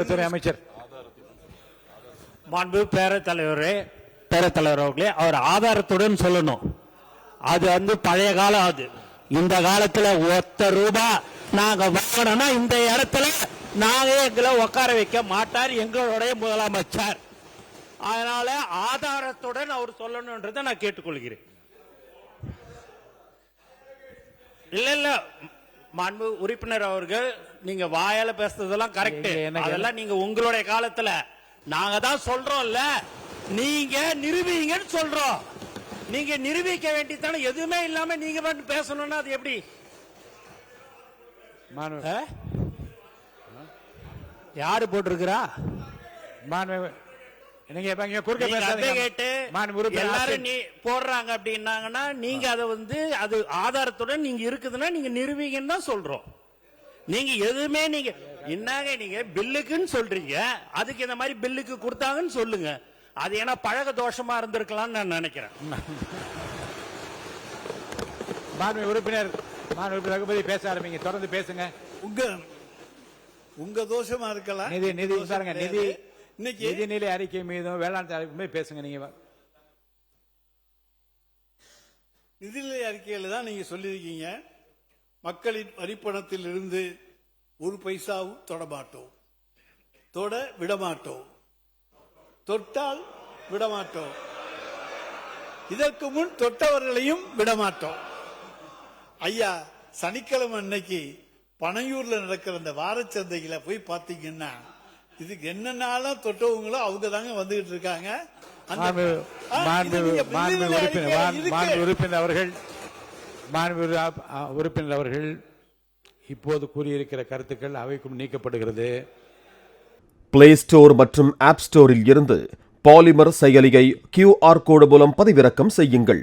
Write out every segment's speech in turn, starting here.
துறை அமைச்சர் மாண்பு பேரத்தலைவர் அவர்களே, அவர் ஆதாரத்துடன் சொல்லணும். அது பழைய காலம். அது இந்த காலத்துல ₹1 நாங்க வாங்கணும்னா இந்த இடத்துல நாங்க எங்களை உட்கார வைக்க மாட்டார் எங்களுடைய முதலமைச்சர். அதனால ஆதாரத்துடன் அவர் சொல்லணும்ன்றதை நான் கேட்டுக்கொள்கிறேன். இல்ல மாண்பு உறுப்பினர் அவர்கள், நீங்க வாயால பேசுறதெல்லாம் கரெக்ட். அதெல்லாம் நீங்க உங்களுடைய காலத்துல நாங்க தான் சொல்றோம்ல, நீங்க நிரூபிங்கன்னு சொல்றோம். நீங்க நிரூபிக்க வேண்டியதானே. எதுவுமே இல்லாம நீங்க மட்டும் பேசணும்னா அது எப்படி? யாரு போட்டிருக்கிறா? எல்லாரும் நீ போடுறாங்க அப்படின்னாங்கன்னா நீங்க அதை அது ஆதாரத்துடன் நீங்க இருக்குதுன்னா நீங்க நிரூபிங்கன்னு தான் சொல்றோம். நீங்க எதுவுமே நீங்க என்னங்க நீங்க பில்லுக்குன்னு சொல்றீங்க, அதுக்கு இந்த மாதிரி பில்லுக்கு கொடுத்தாங்கன்னு சொல்லுங்க. அது ஏன்னா பழக தோஷமா இருந்திருக்கலாம்னு நான் நினைக்கிறேன். உறுப்பினர் ரகுபதி பேச ஆரம்பிங்க, தொடர்ந்து பேசுங்க. உங்க தோஷமா இருக்கலாம். நிதிநிலை அறிக்கை மீதும் வேளாண் அறிக்கை பேசுங்க. நீங்க நிதிநிலை அறிக்கையில தான் நீங்க சொல்லியிருக்கீங்க, மக்களின் வரிப்பணத்தில் இருந்து ஒரு பைசாவும் தொடமாட்டோம், தொட விடமாட்டோம், தொட்டால் விடமாட்டோம், இதற்கு முன் தொட்டவர்களையும் விடமாட்டோம். ஐயா, சனிக்கிழமை அன்னைக்கு பனையூர்ல நடக்கிற அந்த வாரச்சந்தையில போய் பாத்தீங்கன்னா இதுக்கு என்னன்னாலும் தொட்டவங்களோ அவங்க தாங்க வந்துகிட்டு இருக்காங்க. உறுப்பினர் அவர்கள் இப்போது கூறியிருக்கிற கருத்துக்கள் அவைக்கும் நீக்கப்படுகிறது. பிளே ஸ்டோர் மற்றும் ஆப் ஸ்டோரில் இருந்து பாலிமர் செயலியை QR கோடு மூலம் பதிவிறக்கம் செய்யுங்கள்.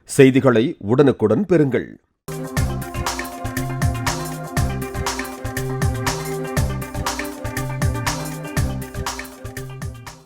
செய்திகளை உடனுக்குடன் பெறுங்கள்.